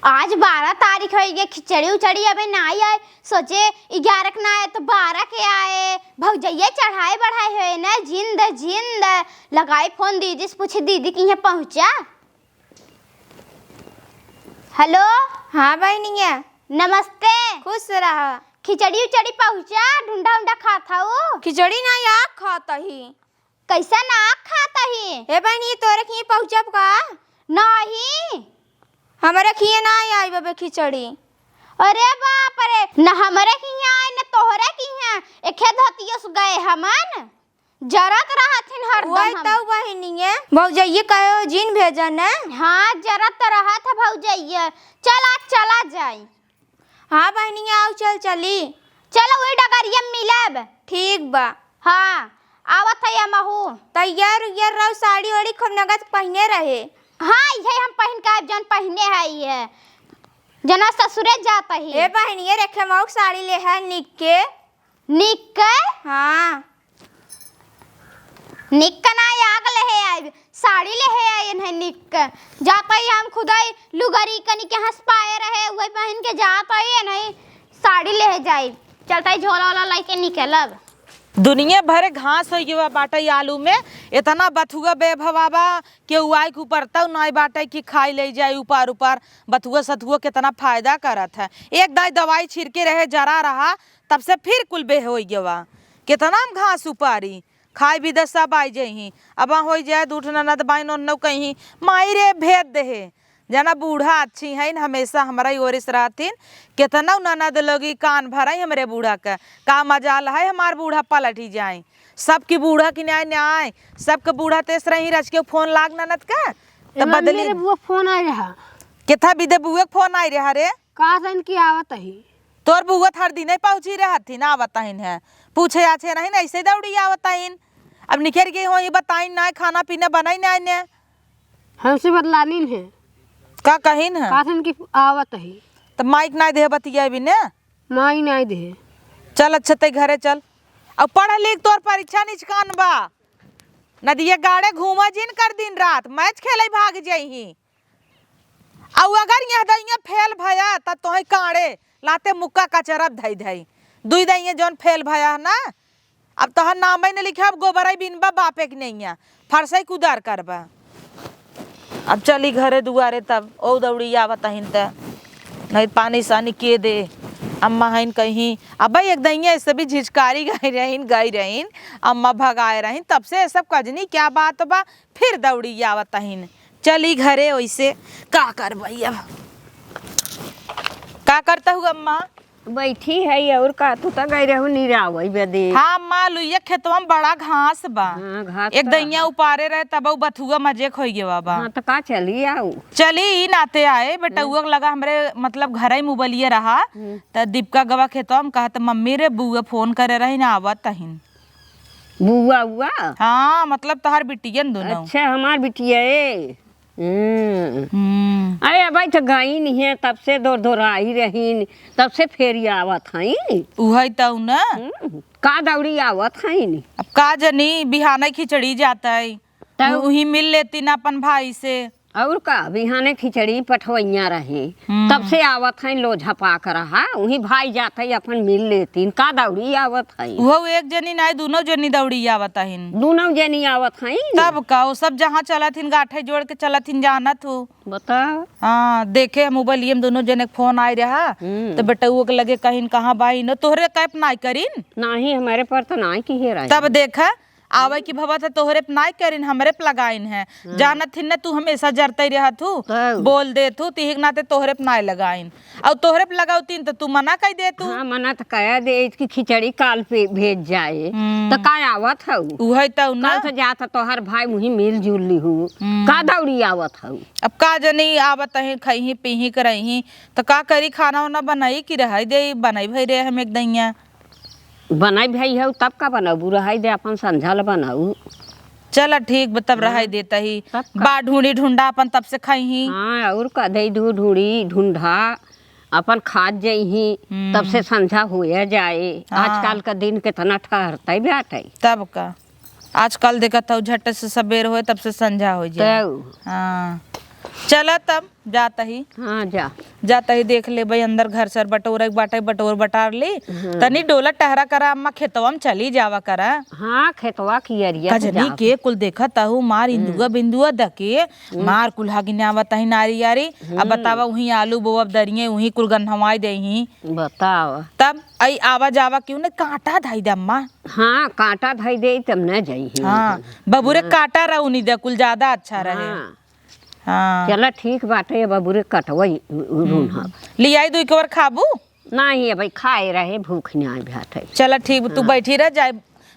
आज 12 तारीख हो गई, खिचड़ी उचड़ी अबे ना आए। सोचे 11 के ना आए तो 12 के आए। भौजैया चढ़ाए बढ़ाए हुए ना, जिंद जिंद लगाए फोन दीदी से, पूछे दीदी कि यहाँ पहुँचा। हेलो। हाँ बहनिया, नमस्ते। खुश रहा। खिचड़ी उचड़ी पहुँचा, ढूंढा उंडा खाता हूँ। खिचड़ी ना आग खाता ही। कैसा नाक खाता ही? ए बहनी तोरे खिए पहुँचब का? नहीं, हमारे खिए ना आई बबे खिचड़ी। अरे बाप रे, न हमारे की आए न तोहरे की है। एके धतियस गए हमन जरत रहथिन हरदम। वही तो बहनिया भौजैया कहो जिन भेजन है। हाँ जरत रहा था भौजैया। चला चला जाई। हाँ बहनिया आओ चल चली। चलो वही डगरिया मिलब। ठीक बा। हाँ आवत है महू। तैयार उयार रहो, साड़ी वाड़ी खूब नगद पहने रहे। हाँ ये हम पहन का जन पहने है ये जना ससुरे जाता ही। ए बहनिया रखे मौक साड़ी ले है निक के। निक के? हाँ निक का ना आग ले है आई, साड़ी ले है आई है निक का। जाता ही हम खुदाई लुगरी कनी के हंस पाए रहे, वही पहन के जाता ही नहीं, साड़ी ले है जाई। चलता ही झोला वाला लेके निकलब। दुनिया भरे घास हो गया बाटे आलू में, इतना बथुआ बेभवाबा के उआई के ऊपर तब नहीं बाटे कि खाई ले जाए ऊपर ऊपर। बथुआ सथुआ कितना फायदा करत है। एक दाई दवाई छिड़के रहे जरा रहा तब से फिर कुल बे हो गया। कितना घास उपारी खाई भी दस सब आई जही। अब हो जाए दूठ ननद बाई नो कहीं माई रे भेद दे जना बूढ़ा अच्छी है हमेशा हमारा ओरिस रहतीन। कितना ननद लोगी कान भराई हमरे बूढ़ा का मजाल है हमार बूढ़ा पलट ही जाए। सबकी बूढ़ा की न्याय न्याय सबके बूढ़ा तेस रही रच के फोन लाग ननद का तब बदली। मेरे बुआ फोन आ रहा। किथा विदे बुआ फोन आई रहा रे का सन की आवत ही। तोर बुआ हर दिन पहुंची रहती ना आवताइन है पूछे आछे नहीं ऐसे दौड़ी आवताइन। अब निखेर गई हो ये बताइन ना खाना पीना बनाई ना ने हमसे बदलानी है का कहिन है। का सन की आवत ही। तब माइक ना दे बतिया भी ने माई नहीं दे। चल अच्छा ते घरे चल। अब पढ़ लिख तोर परीक्षा निचकान बा। नदिया गाड़े घूमा जिन कर दिन रात मैच खेले भाग जाही। और अगर यह दैया फेल भया तब तोहे काड़े लाते मुक्का कचरब धई धई दुई दैया जौन फेल भया ना। अब तोहर नाम ने लिखा अब गोबराई बिनबा बापे के नहीं फरसई कुदार करबा। अब चली घरे दुआरे तब ओ दौड़ी आवत हिन त नहीं पानी सानी के दे अम्मा हइन कहीं। अब एक दैया ऐसे भी झिझकारी गई रहीन अम्मा भगाए रहीन तब से सब कजनी क्या बात बा फिर दौड़ी आवत हिन। चली घरे वैसे का करबई। अब का करता हूँ अम्मा? बैठी है और का तू तो गई रहू निरावई बदे। हाँ अम्मा लुइया खेतवा में बड़ा घास बा। हाँ, घास एक तो दैया उपारे रहे तब बथुआ मजे खोई गए बाबा। हाँ तो का चली आऊ। चली ही नाते आए बेटा उग लगा हमरे मतलब घर ही मोबाइलिए रहा त दीपका गवा खेतवा में कहा मम्मी रे बुआ फोन करे रही ना आवत तहिन। बुआ हुआ? हाँ मतलब तहार बिटियन दोनों। अच्छा हमार बिटिया है। अरे भाई तो गई नहीं है तब से दौड़ दौड़ आई रही तब से फेरी आवत हई। उहई तऊ ना का दौड़ी आवत हई। अब का जनी बिहाने खिचड़ी जाता है तब? वही मिल लेती ना अपन भाई से। और का बिहाने खिचड़ी पठवैया रहे तब से आवत है लोझा पाक रहा वही भाई जात है अपन मिल लेती का दौड़ी आवत है। वो एक जनी नहीं दोनों जनी दौड़ी आवत हिन। दोनों जनी आवत है तब का वो सब जहाँ चलत हिन गाठे जोड़ के चलत हिन जानत हो। बता। हाँ देखे मोबाइल में दोनों जने फोन आए रहा तो बेटा वो के लगे कहीं कहाँ बाई न तोहरे कैप नाई करीन नहीं हमारे पर तो नहीं की है तब देखा आवे की भवा था तोहरे पे नाई करीन हमरे पे लगाइन है। जानत हिन न तू हमेशा जरते रहा तू बोल दे तू तिहिक नाते तोहरे पे नाई लगाइन और तोहरे पे लगाउतीन तो तू मना कह दे तू। हाँ मना तो कह दे इसकी खिचड़ी काल पे भेज जाए तो का आवत है उहे तऊ ना कल तो जाता तो हर भाई मुही मिल जुल ली हूँ का दौड़ी आवत है। अब का जनी आवत है खही पीही करही तो का करी खाना वाना बनाई कि रही दे बनाई भई रे हम एक दैया बनाई भाई है तब का बनाऊ रहाई दे अपन संझाल बनाऊ। चल ठीक तब रहाई देता ही बा ढूंढी ढूंढा अपन तब से खाई। हाँ और का दही ढूंढी ढूंढा अपन खाद जही तब से संझा हो जाए। आजकल का दिन कितना ठहरता बैठे तब का आजकल देखा था झट से सबेर हो तब से संझा हो जाए। तो हाँ चला तब जाता ही हाँ जा जाता ही देख ले भाई अंदर घर सर बटोर बाटे बटोर बटार ली तनी डोला टहरा करा अम्मा खेतवा में चली जावा करा हाँ खेतवा की अरिया से कजनी जा। के कुल देखा ताहू मार इंदुआ बिंदुआ दके मार कुल हागिना बताही नारी यारी अब बतावा वही आलू बोअब दरिये वही कुल गन्हवाई देही बताओ। तब आई आवा जावा क्यों ने कांटा धाई दे अम्मा हाँ कांटा धई दे तब न जाई। हाँ बबूरे कांटा रहूनी दे कुल ज्यादा अच्छा रहे। हाँ हाँ चला ठीक बाटे बबूरे कटवई रूना ले आई दू एक बार खाबू नहीं है भाई खाए रहे भूख नहीं भाटे। चला ठीक तू बैठी रह जाए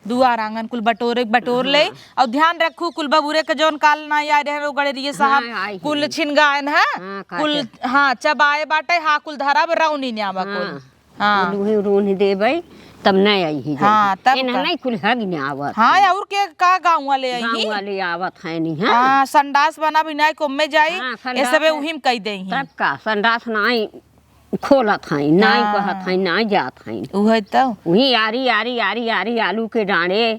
दुआर आंगन कुल बटोर ले और ध्यान रखू कुल बबूरे के जौन काल ना आए रहे गड़े रहिए साहब हाँ, आई कुल छिन गायन है हाँ, कुल हाँ चबाए बाटे हाँ कुल धरा रौनी न्यावा कुल हाँ रूनी देबै तब नहीं आई ही हाँ, तब एना का? नहीं कुल हग नहीं आवत। हाँ और के का गाँव वाले आई गाँव वाले आवत है नहीं है। हाँ संडास बना भी नहीं कोम्मे जाई हाँ, ये संडास सबे है। उही में कही दई तब का संडास नहीं खोलत है नहीं हाँ। कहत है नहीं जात है उहे तो वही आरी आरी आरी आरी आलू के डांडे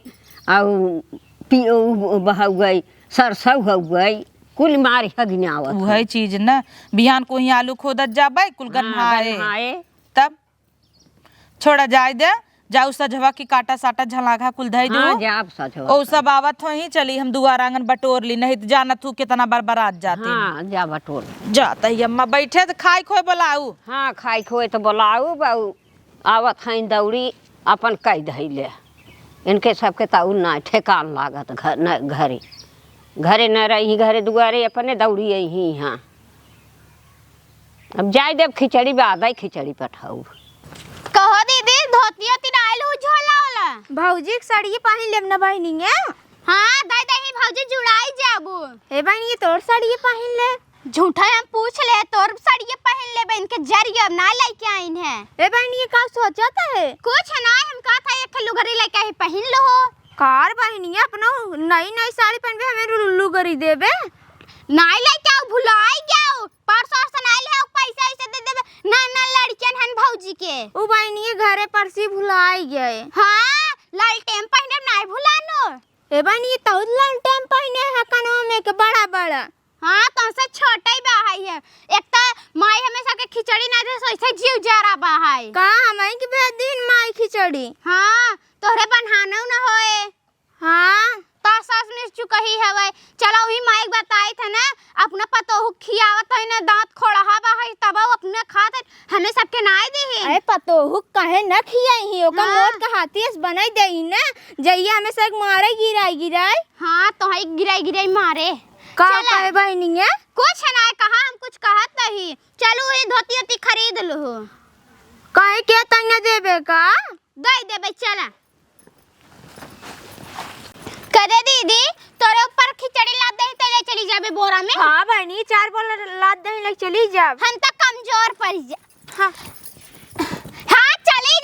और पियो बह गई सरसों हो गई कुल मारी हग नहीं आवत है। उहे चीज ना बिहान को ही आलू खोदत जाबे कुल हाँ, गन्हाए गन्हाए। तब छोड़ा जाए दे जाऊ सजवा की काटा साटा झलाघा कुल धई दो हाँ जाब सच ओ सब आवत हो ही चली हम दुआर आंगन बटोर ली नहीं तो जानत हूँ कितना बार बारात जाते हाँ जा बटोर जाता ही अम्मा बैठे तो खाई खोए बोलाऊ हाँ खाई खोए तो बोलाऊ बाऊ आवत है दौड़ी अपन कई धैले इनके सबके ताऊ ना ठेकान लागत घर न घरे घरे न रही घरे दुआरे अपने दौड़ी ही यहाँ अब जाए देव खिचड़ी बादा खिचड़ी पठाऊ। कहो दीदी धोतिया तिनाइल हो झोला वाला भौजी के साड़ी पहन लेब ना बहनी है। हाँ दाई दाई भौजी जुड़ाई जाबू ए बहनी तोर साड़ी पहन ले। झूठा हम पूछ ले तोर साड़ी पहन ले बहन के जरिए अब ना लेके आइन है। ए बहनी का सोचता है कुछ ना हम कहा था एक लुगरी लेके ही पहन लो कार बहनी अपना नई नई साड़ी पहनबे हमें लुगरी देबे नाई लेके आओ भुलाई जाओ परसों से नाई ले आओ पैसा ऐसे दे देबे ना ना लड़कियन हन भौजी के उ बहनी घरे परसी भुलाई गए। हाँ लालटेन पहने नाई भुलानो ए बहनी तो लालटेन पहने है कनवा में के बड़ा बड़ा। हाँ तो से छोटा ही बाहाई है एक तो माई हमेशा के खिचड़ी ना दे सोइसे जीव जरा बाहाई का हमाई के भेज दिन माई खिचड़ी। हाँ तोहरे बनहानो न होए हाँ तो सास में चुकही हवे चलो वही माई बताई थे ना अपना पतोहु खियावत है ना दांत खोड़ा बाहाई तब अपने खात है हमें सबके नाई दी अरे पतोहु कहे न खियाई ही ओका हाँ। मोट का हाथीस बनाई देई ना जइया हमें सब मारे गिराई हाँ तो है गिराई मारे का चला। कहे बहनी है कुछ ना कहा हम कुछ कहत नहीं चलो ये धोती धोती खरीद लो कहे के तन्ने देबे का दे देबे चला कदे दीदी तोरे ऊपर खिचड़ी लाद दे तो ले चली जाबे बोरा में। हाँ बहनी 4 बोल लाद दही लग चली जा हम तो कमजोर पड़ जा हाँ हाँ चली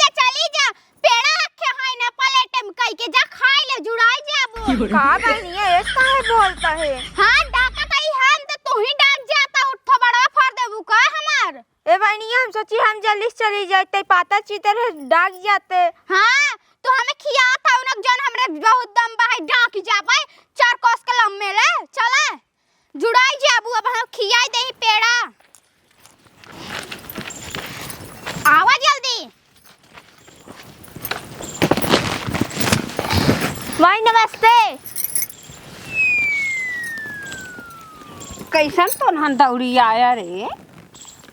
जा पेड़ा रखे है ना प्लेट में कई के जा खाई ले जुड़ाई जाबो का बहनी है ऐसा है बोलता है। हाँ डाका कई हम तो तू ही डाक जाता उठो बड़वा फाड़ देबू का हमार ए बहनी हम सोची हम जल्दी से चली जाते पाता चितर डाक जाते। हाँ तो हमें खिया था उनक जन हमरे बहुत दम बहाई डाक जाबे 4 कोस के लम्बे ले चला जुड़ाई जाबू अब हम खियाई देही पेड़ा आवा जल्दी। माई नमस्ते। कैसन तो नहन दौड़ी आया रे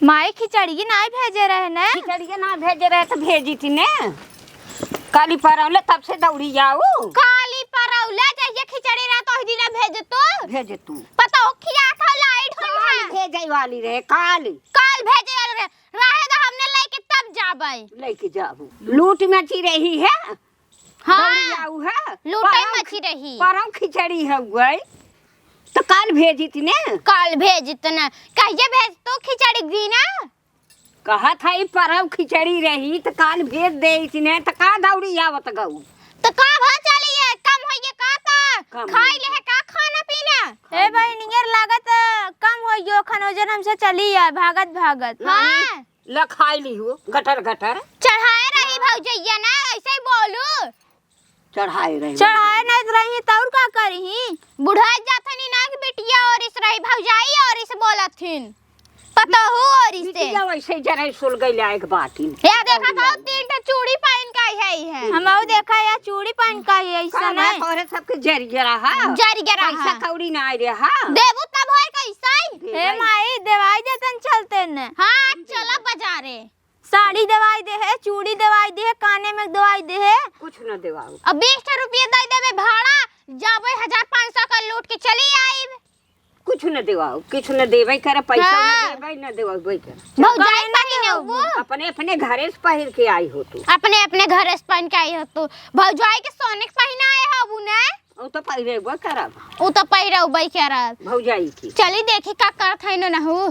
माई खिचड़ी की नाई भेजे रहे ने खिचड़ी के ना भेजे रहे तो भेजी थी ने काली परौले तब से दौड़ी जाऊ काली परौला जैसे खिचड़ी रहा तो दिन भेज तो भेजे तू पता हो खिया था लाइट हुई है भेजे वाली रहे काली काल भेजे वाले रहे तो हमने लेके तब जाबे लेके जाबू लूट मची रही है हाँ दौड़ी जाऊ है लूटाई मची रही परम खिचड़ी है गई तो काल भेजी थी ने काल भेज इतना कहिए भेज तो खिचड़ी दी ना कहा था ई परम खिचड़ी रही तो काल भेज दे थी ने तो का दौड़ी आवत गऊ तो का भा चलिए कम होइए का कम ता खाई ले का खाना पीना ए बहनी यार लागत कम हो यो खनोजन हमसे चली है भागत भागत। हाँ ल खाई ली हो गटर गटर चढ़ाए रही भौजैया ना ऐसे ही बोलू चढ़ाए रही चढ़ाए नहीं रही तो और का करही बुढ़ा जाता नहीं ना कि बेटी बिटिया और इस रही भौजाई और इस बोलथिन पतहू और इसे बिटिया वैसे जरा सुल गइला एक बात या देखा था 3 चूड़ी पहन के आई है हम देखा या चूड़ी पहन का है ऐसा ना नहीं तोरे सबके जरी जरा हा जरी गरा पैसा कौड़ी ना आइ रे हा देबू तब होय कैसा हे माई दवाई देतन चलते न हां चला बाजारे साड़ी दवाई दे है, चूड़ी दवाई दे है, काने में दवाई दे है। कुछ न देवाऊ अब 20 रुपये दे देबे भाड़ा जाबे 1500 का लूट के चली आईब कुछ न देवाऊ कुछ न देबै करे पैसा हाँ। न देबै न देवाऊ बै कर भौजाई पहिने वो अपने अपने घरे से पहिर के आई हो तू अपने अपने घर से पहन के आई हो तू भौजाई के सोने के पहिना आए हो ने ओ तो पहिरे बो करब उ तो पहिरा उबई करब भौजाई की चली देखी का कर खैनो न हो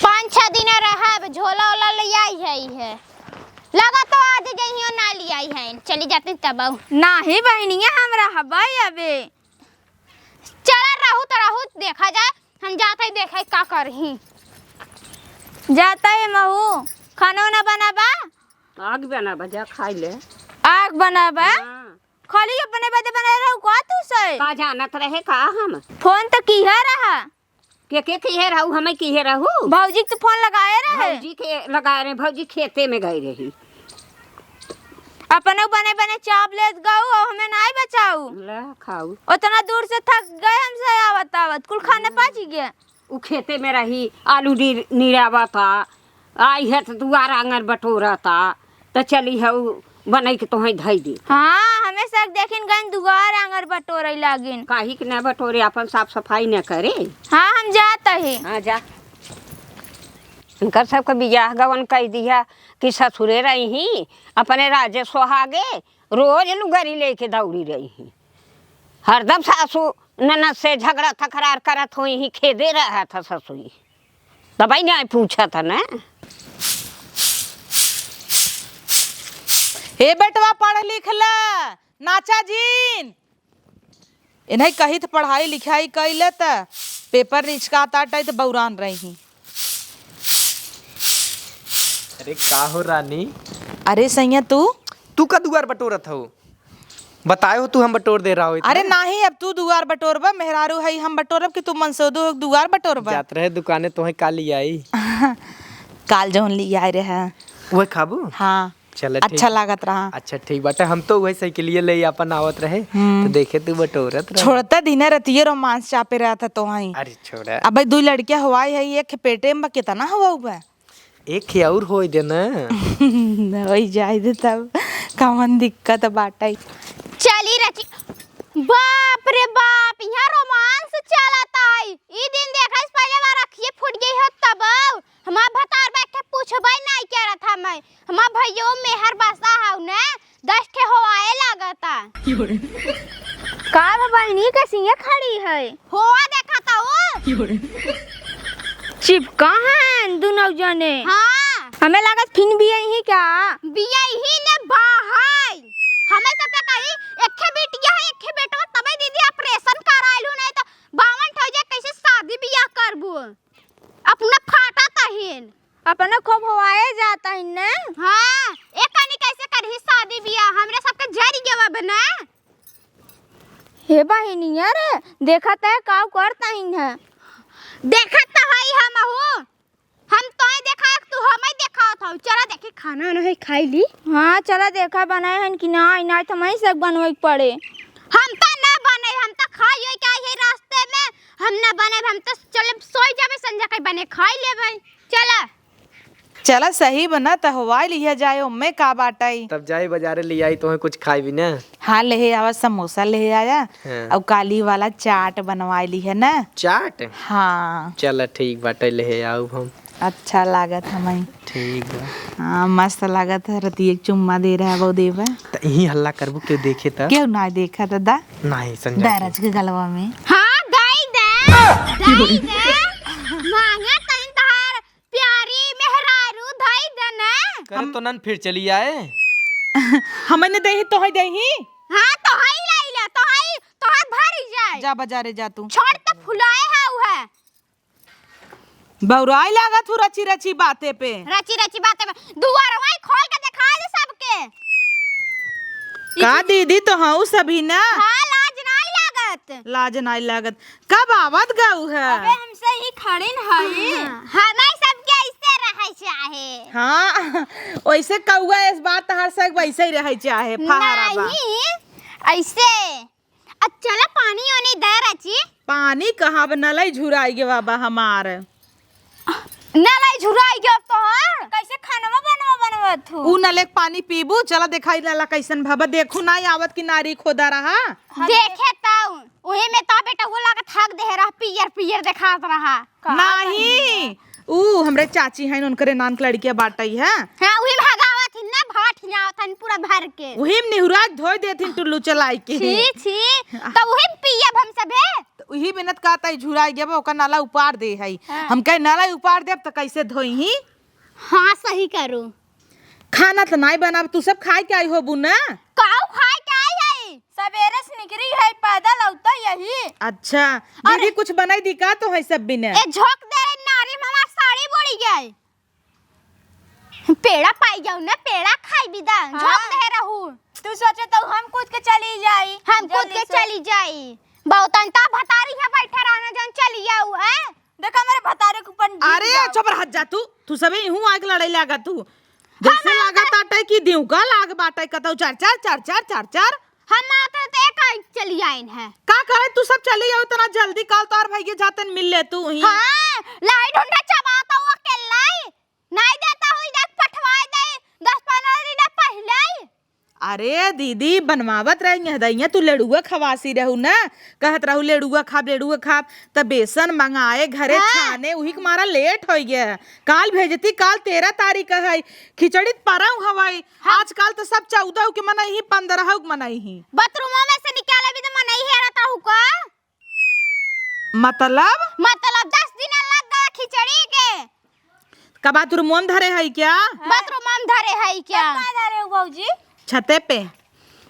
5-6 दिन रहब झोला ओला ले आई है लगा तो आज जइयो ना ले आई है चली जाती तब नाही बहनिया हम रहबै अबे चला रहू देखा जाए हम जाते देखे का करही जाता है महू खाना ना बनाबा आग बना बजा खाई ले आग बनाबा हां खाली अपने बदे बना रहू का तू से का जानत रहे का हम फोन तो की है रहा के किहे रहू हमें किहे रहू भौजी के तो फोन लगाए रहे भौजी के लगा रहे भौजी खेते में गई रही अपने बने बने चाप ले गऊ और हमें नहीं बचाऊ ला खाऊ उतना दूर से थक गए हमसे आवत कुल खाने पाची गया उ खेते में रही आलू निरावा था आई है तो दुआर आंगन बटोरा था तो चली है बनई के तोहे धई दे हाँ हमें सब देखिन गन दुआर आंगर बटोरे लागिन काहे के न बटोरे अपन साफ सफाई न करे हाँ हम जाता है हाँ जा इनकर सबके बियाह गवन कह दिया कि ससुरे रही अपने राजे सोहागे रोज लुगरी लेके दौड़ी रही हरदम सासू ननद से झगड़ा तकरार करत हुई ही खेदे रहा था ससुई तभी नहीं पूछा था ना हे बेटवा पढ़ लिख ल नाचा जीन इन्हें कही तो पढ़ाई लिखाई कैले त पेपर रिचकाता तो बौरान रही अरे का हो रानी अरे सैया तू का दुआर बटोरत हो बताए हो तू हम बटोर दे रहा हो अरे नहीं अब तू दुआर बटोरबा मेहरारू है हम बटोरब कि तू मनसोदो दुआर बटोरबा जात रहे दुकाने तो काली आई काल जौन ली आए रहे वह खाबू हाँ चल अच्छा लागत रहा अच्छा ठीक बाटे हम तो वही साइकिलिए ले अपन आवत रहे तो देखे तू बटोरत रहे छोड़ता दिन रतिये रोमांस चापे रहा था तो वहीं अरे छोड़ा अब भाई 2 लड़कियां हवाई है एक पेटे में कितना हवा हुआ एक ही और हो दे ना वही जाए दे तब कौन दिक्कत बाटा चली रची बाप रे बाप यहाँ रोमांस चलाता है ई दिन देखा इस पहले बार अखिए फूट गई हो तब हमार भतार बैठ के पूछबई नहीं क्या रहा था मैं हमार भैयो मेहर बसा हाउ ने 10 के हवाए लागता का बहनी कैसी खड़ी है होआ देखा था वो चिपका है दोनों जने हाँ हमें लागत फिन भी यही क्या बिया ही ने बाहाई हमें सबका कही एखे बेटिया है एखे बेटवा तबे दीदी ऑपरेशन कराइलु नहीं तो 52 ठो जे कैसे शादी बियाह करबू अपना फाटा तहिन अपने खूब हवाए जाता है ने हाँ एकानी कैसे करही शादी बियाह हमरे सबके जरी गेवा बना हे बहनी रे देखा तय का करता है देखत तो हई हम हो हम तोय देखा तू हमें देखा था चला देखे खाना नहीं खाई ली हाँ चला देखा बनाए हैं कि ना ना तो मैं सब बनवे पड़े हम तो ना बने हम तो खाई होई का ये रास्ते में हम ना बने हम तो चले सोई जाबे संजा के बने खाई लेबे चला चला सही बना तो हवाई लिया जाए उम्मे का बाटाई तब जाए बाजारे ले आई तो कुछ खाई भी ना हाँ ले आवा समोसा ले आया हाँ। और काली वाला चाट बनवाई ली है ना चाट हाँ चल ठीक बाटे ले आओ हम अच्छा लागत हमें ठीक बा हाँ मस्त लागत है रति एक चुम्मा दे रहा है वो देवा त यही हल्ला करबू क्यों देखे त क्यों ना देखा तो दा नहीं संजय दारज के गलवा में हां दई दे मांगा तन तहार प्यारी मेहरारू दई दे ना करे तो नन फिर चली आए हमें ने दही तो है दही हां तो हई लाइला तो हई तो भरी जाए जा बाजारे जा तू छोड़ त फुलाए है उ है बौराई लागत हूँ रची रची बातें पे रची रची बातें में दुआरवा खोल के दिखा दे सबके का दीदी तो हाँ सभी ना हां लाज नहीं लाज नहीं लागत। कब आवत गऊ है? अबे हमसे ही खड़ी न हई। हमें सबके ऐसे रहे चाहे। हाँ वैसे कौआ इस बात हर से वैसे ही रहे चाहे फहारा बा। नहीं ऐसे चला पानी वानी दे रची। पानी कहाँ नलई झुराई गे बाबा हमार। नलाई झुराई गयो तोहर। कैसे खाना बनवा थू? ऊ नले के पानी पीबू। चला दिखाई लाला कैसन भवा देखू ना आवत की नारी खोदा रहा। देखे ताऊ ओहे में ता बेटा वो लागत थक दे रहा पियर पियर दिखात रहा। नहीं ऊ हमरे चाची हैं उनकरे नान के लड़किया बाटई है। हां ओही भगावत ना भाट हिलावत पूरा भर के। वही निहुराज धोई देथिन टुल्लू चलाई के। छी छी तब ओही पियब हम सबे। वही बिनत कहता झुराई गया ओकर नाला उपार दे है। हम कहे नाला उपार देब तो कैसे धोई ही। हाँ सही करू। खाना तो नहीं बनाब तू सब खाए के आई हो बुना। काऊ खाए के आई है। सवेरे से निकली है पैदल औता यही। अच्छा दीदी कुछ बनाई दी का तो है सब बिना। ए झोंक दे रे नारी मामा साड़ी बोड़ी गए। पेड़ा पाई जाऊ ना पेड़ा खाई बिदा झोंक दे रहू। तू सोचे तो हम कूद के चली जाई। हम कूद के चली जाई। बहुतन ता भतारी है बैठा रहना जन चली आऊ है। देखा मेरे भतारे के ऊपर अरे चुप रह जा तू सबे हूं आग लड़ाई लागा तू। जैसे लागत आटे की दिउ का लाग बाटे कतौ चार चार। हम आते तो एक चली आइन है। का करे तू सब चली आओ तना जल्दी कल तोर भैया जातन मिल ले तू ही। हां लाई ढूंढा चबाता हुआ केलाई नहीं देता हुई देख पठवाए दे 10-15 दिन पहले। अरे दीदी बनवावत रही हदैया तू लेडुआ खवासी रहू ना कहत रहू लेडुआ खाब त बेसन मंगाए घरे छाने उही के मारा लेट हो गया। काल भेजती काल 13 तारीख है खिचड़ी परऊ हवाई। आजकल तो सब 14 के मनाई ही 15 के मनाई ही। बाथरूम में से निकाले भी तो मनाई है रहता हूं का। मतलब 10 दिन लग गया खिचड़ी के। कबा तुर मन धरे है क्या? बाथरूम में धरे है क्या? कहां धरे हो बाबूजी? छते पे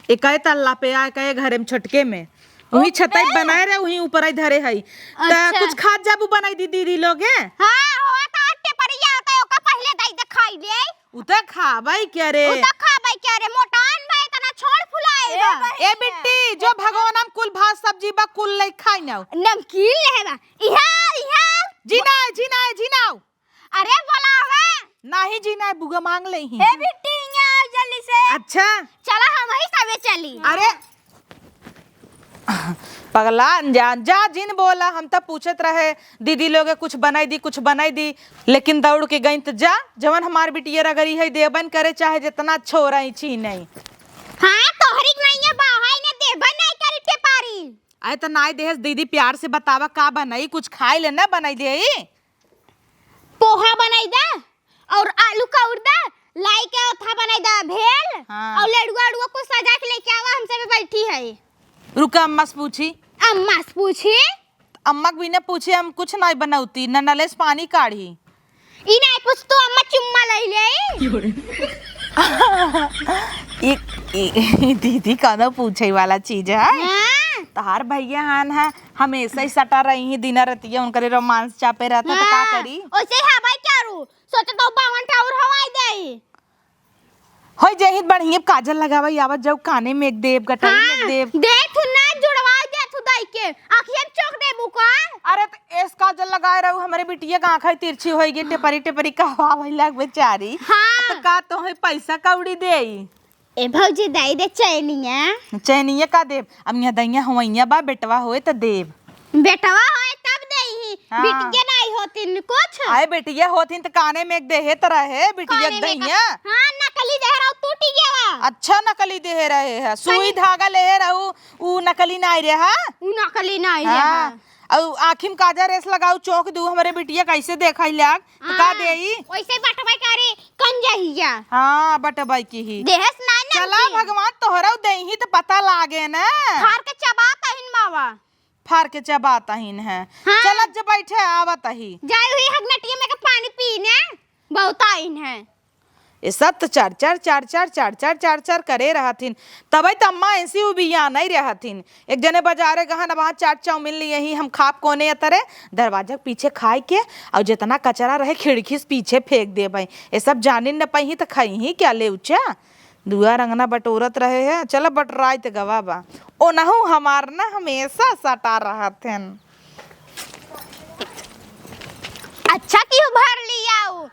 एक तल्ला पे आए कहे घरे में छटके में वही छत बनाए रहे वही ऊपर आई धरे है। अच्छा। कुछ खाद जाबू बनाई दीदी लोगे। हां हो ता अट्टे परिया होता ओका पहले दई दे खाई ले। उता खाबाई क्या रे? उता खाबाई क्या रे मोटान भाई तना छोड़ फुलाएगा। ए बिट्टी जो भगवान हम कुल भात सब्जी बा कुल ले खाई ना। नमकीन लेबा इहा जीनाओ अरे बोला हवे नहीं जीना बुगा मांग ले ही। ए बिट्टी यहाँ आओ जल्दी से। अच्छा चला हम ही सबे चली। अरे पगला अनजान जा जिन बोला हम तब पूछत रहे दीदी लोगे कुछ बनाई दी लेकिन दौड़ के गई तो जा जवन हमार बिटिया रगरी है देबन करे चाहे जितना छोरा ही छी नहीं। हां तोहरी नहीं है बाहाई ने देबन नहीं करी के पारी। आए तो नाई देहस दीदी प्यार से बतावा का बनाई कुछ खाई ले ना बनाई दे। पोहा बनाई दा और आलू का उड़दा लाई के ओथा बनाई दा भेल। हाँ। और लड़ुआ को सजा के लेके आवा हम सब बैठी है। रुका अम्मा से पूछी। अम्मा से पूछी अम्मा भी ने पूछे हम कुछ नहीं बनौती न नले से पानी काढ़ी। ई नहीं पूछ तो अम्मा चुम्मा ले दीदी कौनो पूछे वाला चीज है। हां तहार भैया हान है हमेशा ही सटा रही ही दिन रतिया उनकरे रोमांस चापे रहता तो का करी। ओसे हवाई चारू सोचे तो 52 टावर हवाई दे। होय जहित बढ़िया काजल लगावई आवत जाऊ काने में एक देव गटाई में एक देव। देख ना जुड़वा दे तू दाई के आंखिया चौक दे बुका। अरे तो एस काजल लगाए रहू हमरे बिटिया का आंखें तिरछी होई गे टेपरी कहवावई लाग बेचारी। हाँ। तो का तो है पैसा कौड़ी देई। ए भौजी दाई दे चैनिया चैनिया का देव अब यहाँ दैया हुआ बा बेटवा होए तो देव। बेटवा होए तब देही। हाँ। बिटिया नहीं होतिन कुछ। आए बेटिया होथिन तो काने में एक देहे तो रहे बिटिया काने में दैया। हां नकली दे रहा टूटी गया। अच्छा नकली देहे रहे है सुई धागा ले रहू ऊ नकली नहीं रहा। उ नकली नहीं हाँ। है। और आँखी में काजर रेस लगाऊ चौक दू हमारे बिटिया कैसे देखा लाग तो का देई। वैसे बटवाई करे कन जाहिया। हाँ बटबाई की ही देहस ना ना चला भगवान तोहरा देही तो पता लागे ना। फार के चबाता हिन मावा। फार के चबाता हिन है। हाँ। चलत जब बैठे आवत ही जाई हुई हगनटिया में के पानी पीने बहुत आइन है। ये सब तो चार करे रहथिन तब तो अम्मा ऐसी उबिया नहीं रहथिन। एक जने बाजारे गहन वहाँ चाट चाउमीन लिए ही हम खाप कोने तरे दरवाजा के पीछे खाए के और जितना कचरा रहे खिड़की से पीछे फेंक दे भाई ये सब जाने न पाई तो खाई ही क्या ले उचा दुआ रंगना बटोरत रहे है। चलो बटराई ते गवा बा ओ नहु हमार ना हमेशा सटा रहा थे। अच्छा क्यों भर लिया वो?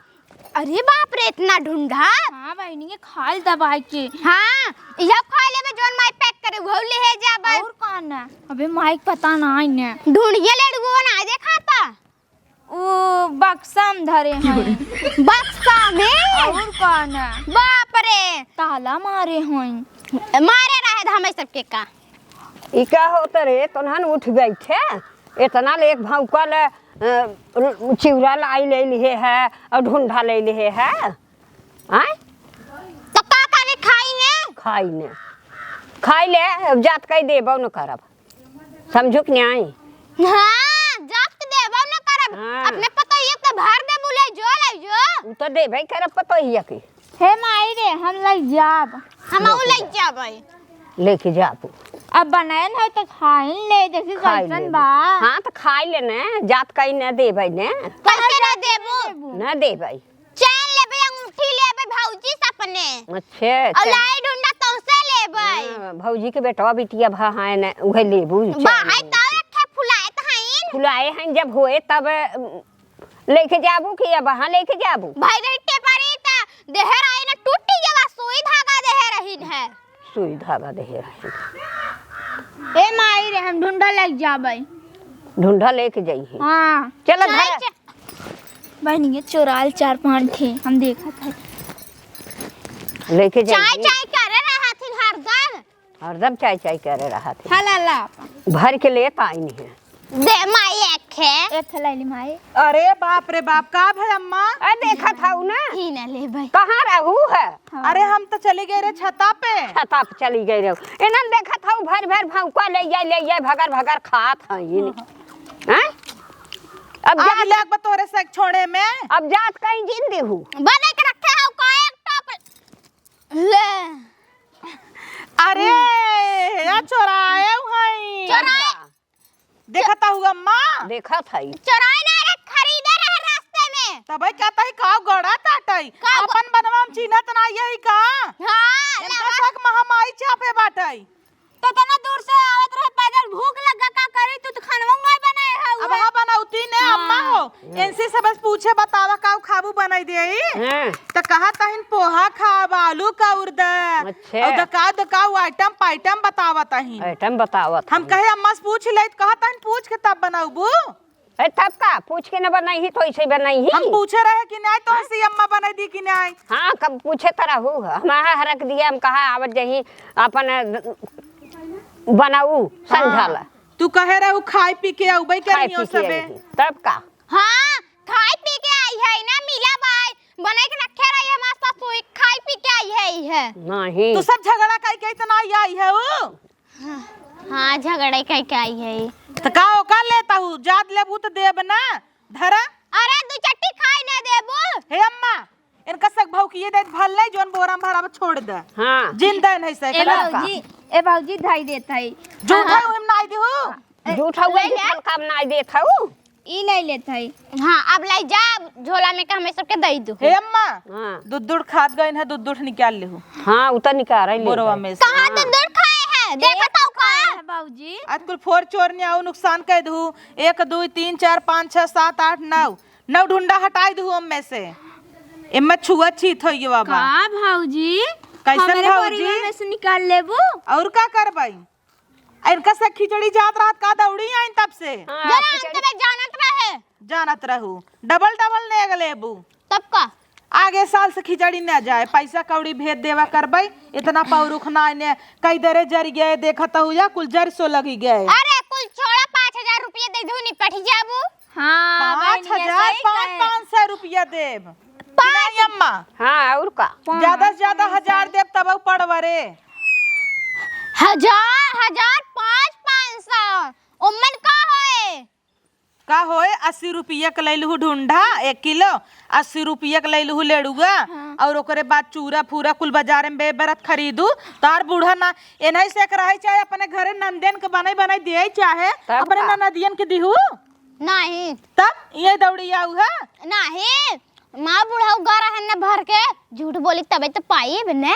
अरे बाप रे इतना ढूंढा। हाँ बहनी के खाल दबाई के। हाँ यह खा ले में जोन माई पैक करे वो ले है जा बस। और कौन है? अबे माइक पता ना है ने। ढूंढिए लड़ुओ ना देखा था। ओ बक्सा में धरे हैं। बक्सा में? और कौन है? बाप रे ताला मारे हैं। मारे रहे हमें सबके का। ई क्या होता रे तोहन उठ बैठे इतना ले एक भौंका ले चिवड़ा लाई ले लिए है और ढूंढा ले लिए है। आय तो काका ने खाई ने खाई ले अब जात कई देबो न करब समझो कि नहीं। हाँ जब देबो न करब। हाँ। अपने पता ये तो भर दे बुले जो लाई जो। उ तो देबे करब पतो ही की हे माई रे हम लग जाब। हम उ ले जाबै। लेके जाबो अब बनाए है तो खाई ले देखी खाई कैसन ले। बा। हाँ तो खाई ले ने जात कई न देबे ने कैसे ना देबो? न देबे चैन लेबे अंगूठी लेबे भौजी सपने। अच्छे और लाई ढूंढा तो से लेबे। हाँ, भौजी के बेटवा बिटिया भा है ने उहे लेबू बाहर तो एक ठे फुलाए त हईन। फुलाए हैं जब होए तब लेके जाबू कि अब हाँ लेके जाबू भाई रेटे परी त देहर आई ना टूटी जवा सुई धागा देह रहीन है। सुई धागा दे रही हे माई रे हम ढूंढा लग जाबै। ढूंढा लेके जाइए। हाँ चलो चाय धर च- बहनी के चोराल 4-5 थे हम देखा था। लेके चाय जाइए। चाय करे रहा थी हरदम। हरदम चाय चाय करे रहा थे हाला ला भर के ले आई नहीं है। दे माई एक है। एक थैली माई। अरे बाप रे बाप का है अम्मा? अरे देखा था ना ही ना लेबे। कहाँ रहू है अरे हम तो चले गए रे छता पे। छता पे चली गई रहो इन्हन देखा था भर भर भौंका ले जाए भगर भगर खात है ये हैं? अब आग जात लग बा तोरे से छोड़े में। अब जात कहीं जिंदे हूँ बने के रखे हो का एक टॉप ले। अरे या चोराए हैं। चोराए देखता हुआ अम्मा। देखा था ही। चोराए ना रे खरीदे रहे रास्ते में। तब कहता ही का गड़ा टाटई अपन बनवा में चिन्हत ना यही का। हाँ इनका शक महामाई चापे बाटई। तो तना दूर से आवत रहे पैदल भूख लगा का करी तू तो खानवा नहीं बनाए है। अब हा बनौती ने अम्मा हो इनसे से बस पूछे बतावा का खाबू बनाई दे हैं? तो कहा तहिन पोहा खाब आलू का उर्दा अच्छा। और दका आइटम पाइटम बतावा तहिन। आइटम बतावत हम कहे अम्मा से पूछ ले तो कहा तहिन पूछ के तब बनाऊबू। अरे तब का पूछ के न बनाई ही तो ऐसे बनाई ही हम पूछे रहे कि नहीं तो हंसी अम्मा बनाई दी कि नहीं। हाँ कब पूछे तरह हो हमारा हरक दिया हम कहा आवत जही अपन बनाऊ संझाला तू कहे रहू खाई पी के आउबई खाए करियो पी के सबे। आई। तब का हाँ खाई पी के आई है ना मिला भाई बने के रखे रही है हमारे साथ सोई खाई पी के आई है। नहीं तू सब झगड़ा काई के इतना आई है वो। हाँ झगड़े के आई है। तो का ओका लेता हूँ जात लेबू तो देब ना धरा। अरे दू चट्टी खाई ना देबो। हे अम्मा इनका सक भाव किए दे भल नहीं जोन बोरा में भरा छोड़ दे हाँ जिंदा नहीं से ए बाबूजी धाई देता है। झूठा हम ना दी हूँ। झूठा हुआ झूठा काम ना देता हूँ ई ले लेता है। हाँ अब लाई जा झोला में का हमें सबके दई दो। हे अम्मा हाँ दूध खाद गए है दूध निकाल ले हूँ हाँ उतर निकाल रही बोरवा में से। कहाँ तो दूर खाए हैं देखा तो का। बाबूजी आज कुल फोर चोर ने आओ नुकसान कर दू 1 2 3 4 5 6 7 8 9 ढूंढा हटाई दू हम में से इम्मा छुआ छीत होइए बाबा। का भाऊजी कैसन हमारे भाऊजी? परिवार में से निकाल लेबू। और का करबाई इनका से खिचड़ी जात रात का दौड़ी आई तब से जरा अंत में जानत रहे जानत रहू डबल ने लेबू तब का। आगे साल से खिचड़ी न जाए पैसा कौड़ी भेज देवा करबई इतना पौरुख ना ने कई दरे जर गए देखत हूँ या कुल जर सो लगी गए। अरे कुल छोड़ा 5000 रुपये दे दू निपट जाबू। हाँ 5000 500 रुपया देव नहीं अम्मा हाँ और का ज्यादा से ज्यादा 1000 देव तब पड़वरे 1000 500 उम्मन का होए 80 रुपया के लैलू ढूंढा 1 किलो 80 रुपया के लैलू लेडुआ और ओकरे बाद चूरा फूरा कुल बाजार में बेबरत खरीदू तार बूढ़ा ना एनही से रहे चाहे अपने घरे नंदन के बनाई दे चाहे तब अपने का? नदियन के दिहू नहीं तब ये दौड़ी आऊ है। नहीं माँ बुढ़ाऊ गा रहन न भर के झूठ बोली तबे तो पाई बने।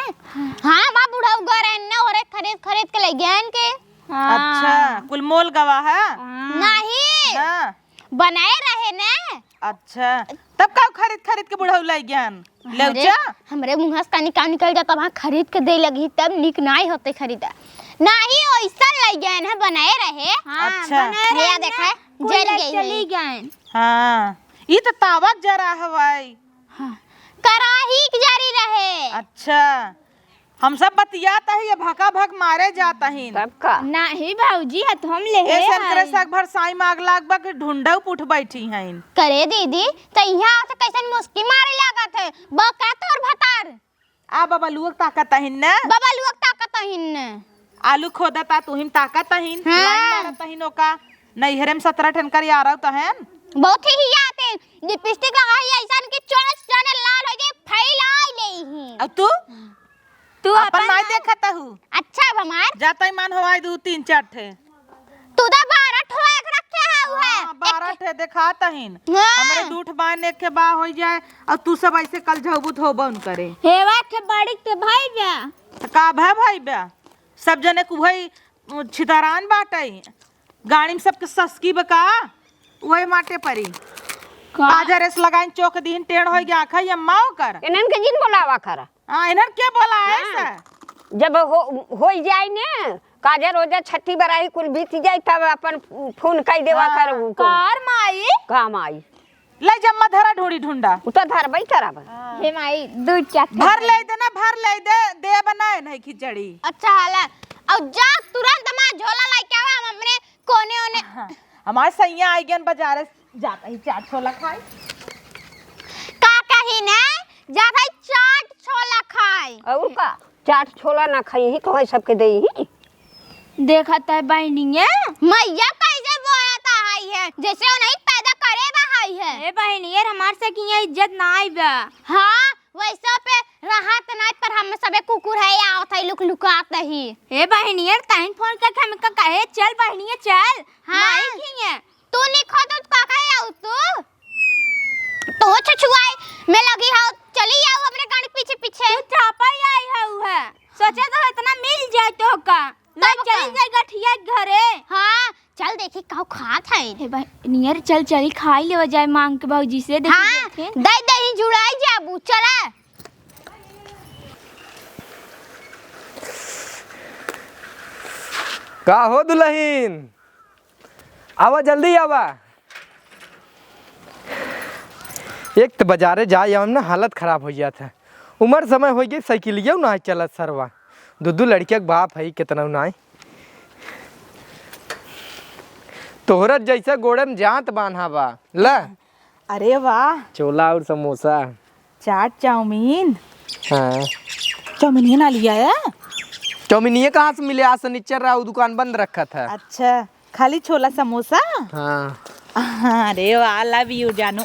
हाँ माँ बुढ़ाऊ गा रहन न और खरीद खरीद के ले गए के। अच्छा कुल मोल गवा है। नहीं हाँ। बनाए रहे न। अच्छा तब का खरीद खरीद के बुढ़ाऊ लाई ज्ञान ले हमरे मुंह से कानी काम निकल जाता वहाँ खरीद के दे लगी तब निक नहीं होते खरीदा नहीं ऐसा ले गए हैं बनाए रहे। अच्छा ये देखा जल गई चली गए। हाँ ये तो तावक जरा हवाई। कराही जारी रहे। अच्छा हम सब बतियाता है ये भका भक मारे जाता ही सबका नहीं भाऊजी है तो हम ले ऐसे करे सक भर साई माग लाग बक ढूंढऊ पुठ बैठी हैं। करे दीदी तो यहाँ से कैसे मुस्की मारे लागत है बका तोर भतार आ बाबा लुक ताकत हिन न बाबा लोग ताकत हिन आलू खोदता तुहिम ताकत हिन हाँ। लाइन मारत हिन ओका नैहरे में 17 ठन कर आ रहा तहन बहुत ही आते लिपस्टिक लगाई ऐसा कि चोरस जाने लाल हो जाए फैलाई ले ही। अब तू अपन नहीं देखता हूँ। अच्छा भमार जाता ही मान हवाई 2-3-4 ठे तू तो 12 ठोआ के रखे है वो है 12 ठे दिखाता हिन हाँ। हमरे दूठ बान एक के बा हो जाए और तू सब ऐसे कल झबूत हो बन करे हेवा के बड़ी के भाई बा तो का भाई बा सब जने को भाई छितारान बाटे गाड़ी में सबके सस्की बका वही माटे परी आज रेस लगाइन चौक दीन टेढ़ हो गया आखा ये माओ कर इनन के जिन बोलावा खरा। हां इनर क्या बोला है ऐसा जब हो जाए ने काजर रोजा छठी बराई कुल बीत जाए तब अपन फोन कई देवा कर कार माई काम आई ले जम्मा धरा ढूंढी ढूंढा उतर धर बैठ रहा। हे माई दूध चाट भर ले देना भर ले दे बनाए नहीं खिचड़ी। अच्छा हाल और जा तुरंत मां झोला लेके आवा हमने कोने ओने हमारे सैया आई गन बाजार जाता ही चाट छोला खाए का कही ना जा भाई चाट छोला खाए और का चाट छोला ना खाई ही कहे सबके दे ही देखा है बहनिया मैया कैसे बोलता है जैसे वो नहीं पैदा करे बहाई है। ए बहनिया हमार से की इज्जत ना आई बा। हाँ वैसा पे राहत नहीं पर हम सबे कुकुर है या थे लुक लुकाते ही। ए बहनिया तहन फोन करके हम का कहे चल बहनिया चल। हाँ। माई की है तू नहीं खोदत का कहे आउ तू छछुआई मैं लगी हाउ चली आओ अपने गाड़ी पीछे पीछे तू चापा आई है सोचा तो इतना मिल जाए तो का ना तब चली का? जाए गठिया घरे। हाँ चल देखी कहू खात है। ए बहनिया चल चली खाई ले जाए मांग के भाऊजी से हाँ दही दही जुड़ाई जाबू चला। का हो दुल्हन आवा जल्दी आवा। एक तो बाजारे जाए हम ना हालत खराब हो गया था उम्र समय हो गई साइकिलिया ना चलत सरवा दो लड़किया के बाप है कितना ना तोहरत जैसा गोड़े में जात बान्हा बा ला। अरे वाह छोला और समोसा चाट चाउमीन हाँ चाउमीन ना लिया है। चाउमीन कहाँ से मिले आज शनिचर रहा दुकान बंद रखा था। अच्छा खाली छोला समोसा। हाँ अरे वाह लव यू जानू।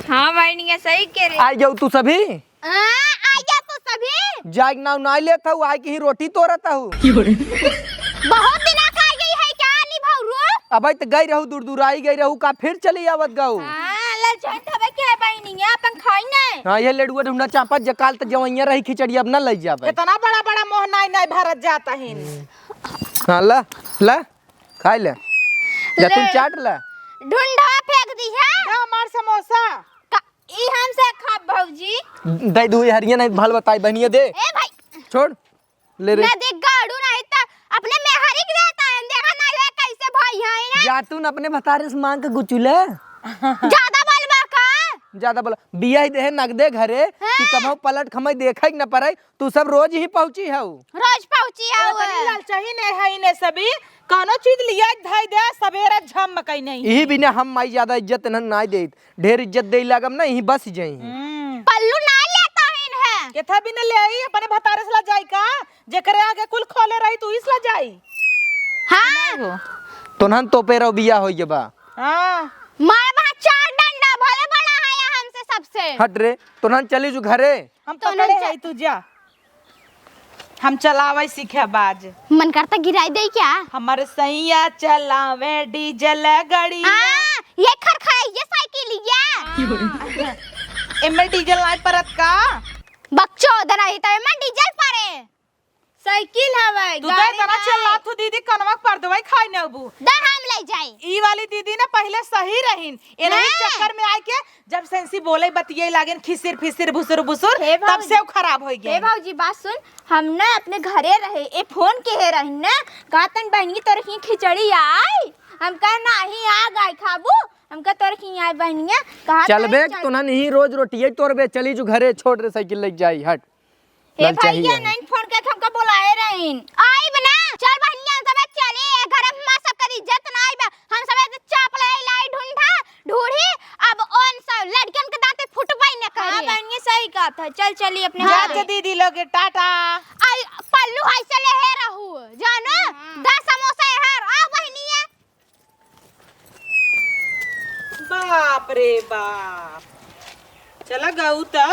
हाँ बहनिया सही कह रहे। आई जाओ तू सभी आ जा तू सभी जाग ना नहीं लेता हूँ आई की ही रोटी तोड़ता हूँ। बहुत दिन खा गई है क्या नहीं भाऊ अब तो गई रहू दूर दूर आई गई रहू का फिर चली आवत गाऊ। हां लल झंड हवे के बहनिया अपन खाई ना। हाँ ये लड़ुआ ढूंढा चापा जकाल तो जवैया रही खिचड़ी अब ना ले जाबे। इतना बड़ा बड़ा मोह नहीं भरत जाता है। हाँ ला ला खाई ले जा तुम चाट ला ढूंढा फेंक दी है हमार समोसा ई हमसे खा भाऊजी दे दू हरिया नहीं भल बताई बहनिया दे ए भाई छोड़ ले रे मैं देख गाड़ू नहीं था अपने में हरी के देता है देखा नहीं है कैसे भाई है ना जा तू अपने भतारे से मांग के गुचुले ज्यादा बलबा का ज्यादा बोला बिया ही दे नगदे घरे कि कभो पलट खमई देखै न पड़े तू सब रोज ही पहुंची है रोज पहुंची है वो लाल चाहिए नहीं है इन्हें सभी कोनो चीज लिया धाई दे सवेरे झम कहीं नहीं। यही बिना हम माई ज्यादा इज्जत न ना दे ढेर इज्जत दे लागम ना यही बस जाई पल्लू ना लेता है के था बिना ले आई अपने भतारे से ला जाई का जेकरे आगे कुल खोले रही तू इस ला जाई। हां तोनहन तोपे रहो बिया हो ये बा। हां मैं वहां चार डंडा भले बड़ा है हमसे सबसे हट रे तोनहन चली जो घरे हम पकड़े है तू जा हम चलावे सीखे बाज मन करता गिराई दे क्या हमारे सैया चलावे डीजल गाड़ी हां ये खरखरा ये साइकिल ये एमे डीजल नहीं परत का? बकचोद नहीं तो मैं डीजल पारे साइकिल हवे तू तो इतना चिल्ला तू दीदी कनवा पर दवाई खाई न अबू। दा हम ले जाई। ई वाली दीदी ना पहले सही रहीन, ए नहीं नहीं। चक्कर में आके जब सेंसी बोले बतिये लागेन खिसिर फिसिर भुसुर भुसुर हे तब भाऊजी। से वो खराब हो हे गया। भाऊजी बात सुन, हम ना अपने घरे रहे ए फोन के हे रही ना गातन बहनी तोर की खिचड़ी आई हम कह नहीं आ गए खाबू हम कह तोर की आई बहनिया कहा चलबे तो ना नहीं रोज रोटी तोर बे चली जो घरे छोड़ रे साइकिल लेके जाई हट। हे लल चाहिए भैया हमें। नहीं फोन के हमका बुलाए रहीन आई बना चल बहनिया सब चले घर में मां सब कर इज्जत ना आई बा हम सब चाप लाई ढूंढा ढूढ़ी अब ओन सब लड़कन के दांते फुटबाई न हां करे। बहनिया सही कहा था चल चली अपने जा घरे। जा दीदी लोगे टाटा। आई पल्लू ऐसे ले हे रहू जानो 10 समोसा है आ बहनिया। बाप रे बाप, चला गऊ तो